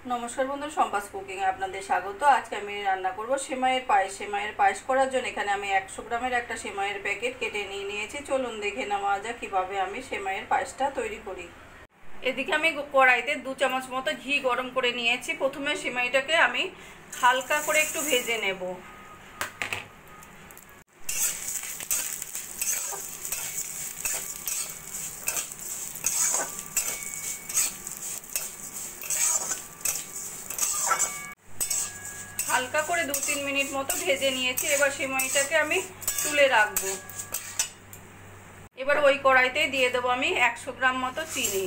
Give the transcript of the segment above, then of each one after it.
নমস্কার বন্ধুরা, সম্পাস কুকিং এ আপনাদের স্বাগত। আজকে আমি রান্না করব সেমাইয়ের পায়েস। সেমাইয়ের পায়েস করার জন্য এখানে আমি 100 গ্রামের একটা সেমাইয়ের প্যাকেট কেটে নিয়েছি। চলুন দেখে নেওয়া যাক কিভাবে আমি সেমাইয়ের পায়েসটা তৈরি করি। এদিকে আমি কড়াইতে 2 চামচ মতো ঘি গরম করে নিয়েছি। প্রথমে সেমাইটাকে আমি হালকা করে একটু ভেজে নেব। হালকা করে 2-3 মিনিট মতো ভেজে নিয়েছি। এবার সেমাইটাকে আমি তুলে রাখবো। এবার ওই কড়াইতে দিয়ে দেবো আমি 100 গ্রাম মতো চিনি।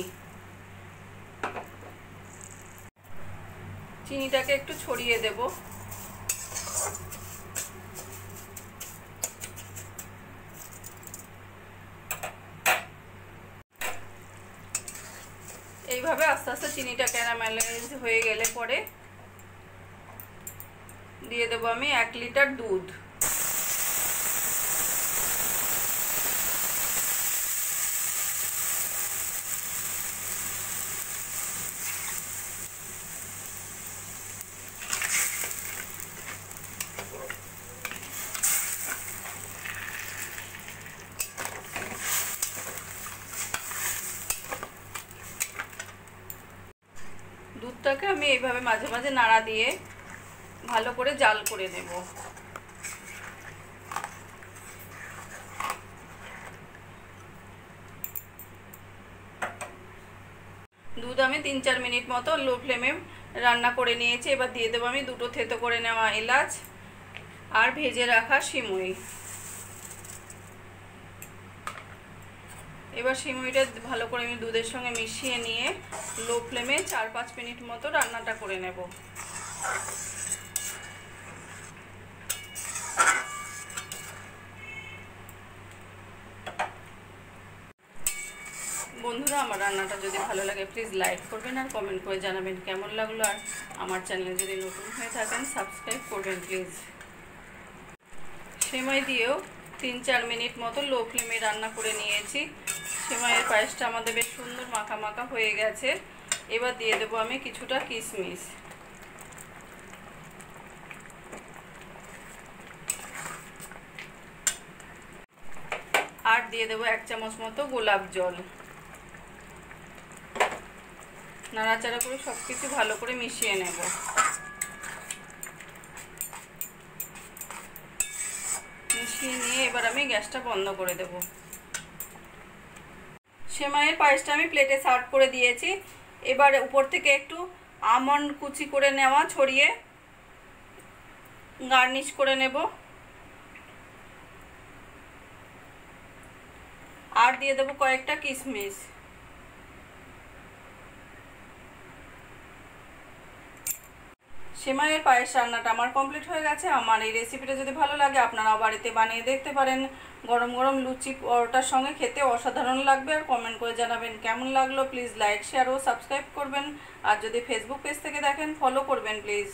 চিনিটাকে একটু ছড়িয়ে দেব। এইভাবে আস্তে আস্তে চিনিটা ক্যারামেলাইজ হয়ে গেলে পরে দিয়ে দেবো আমি 1 লিটার দুধ। দুধটাকে আমি এইভাবে মাঝে মাঝে নাড়া দিয়ে ভালো করে জাল করে নেব। দুধ আমি 3-4 মিনিট মতো লো ফ্লেমে রান্না করে নিয়েছি। এবার দিয়ে দেবো আমি 2টো থেতো করে নেওয়া এলাচ আর ভেজে রাখা সিমুই। এবার সিমুইটা ভালো করে আমি দুধের সঙ্গে মিশিয়ে নিয়ে লো ফ্লেমে 4-5 মিনিট মতো রান্নাটা করে নেব। বন্ধুরা, আমার রান্নাটা যদি ভালো লাগে প্লিজ লাইক করবেন আর কমেন্ট করে জানাবেন কেমন লাগলো। আর আমার চ্যানেলে যদি নতুন হয়ে থাকেন সাবস্ক্রাইব করবেন প্লিজ। সেমাই দিয়েও 3-4 মিনিট মতো লো ফ্লেমে রান্না করে নিয়েছি। সেমাইয়ের পায়েসটা আমাদের বেশ সুন্দর মাখা মাখা হয়ে গেছে। এবার দিয়ে দেবো আমি কিছুটা কিশমিশ। আর দিয়ে দেবো 1 চামচ মতো গোলাপ জল। নাড়াচাড়া করে সবকিছু ভালো করে মিশিয়ে নেব। মিশিয়ে নিয়ে এবার আমি গ্যাসটা বন্ধ করে দেব। সেমাইয়ের পায়েসটা আমি প্লেটে সার্ভ করে দিয়েছি। এবার উপর থেকে একটু আমন্ড কুচি করে নেওয়া ছড়িয়ে গার্নিশ করে নেব। আর দিয়ে দেবো কয়েকটা কিশমিশ। সেমাইয়ের পায়েস রান্নাটা আমার কমপ্লিট হয়ে গেছে। আমার এই রেসিপিটা যদি ভালো লাগে আপনারাও বাড়িতে বানিয়ে দেখতে পারেন। গরম গরম লুচি পরোটার সঙ্গে খেতে অসাধারণ লাগবে। আর কমেন্ট করে জানাবেন কেমন লাগলো। প্লিজ লাইক, শেয়ার ও সাবস্ক্রাইব করবেন। আর যদি ফেসবুক পেজ থেকে দেখেন ফলো করবেন প্লিজ।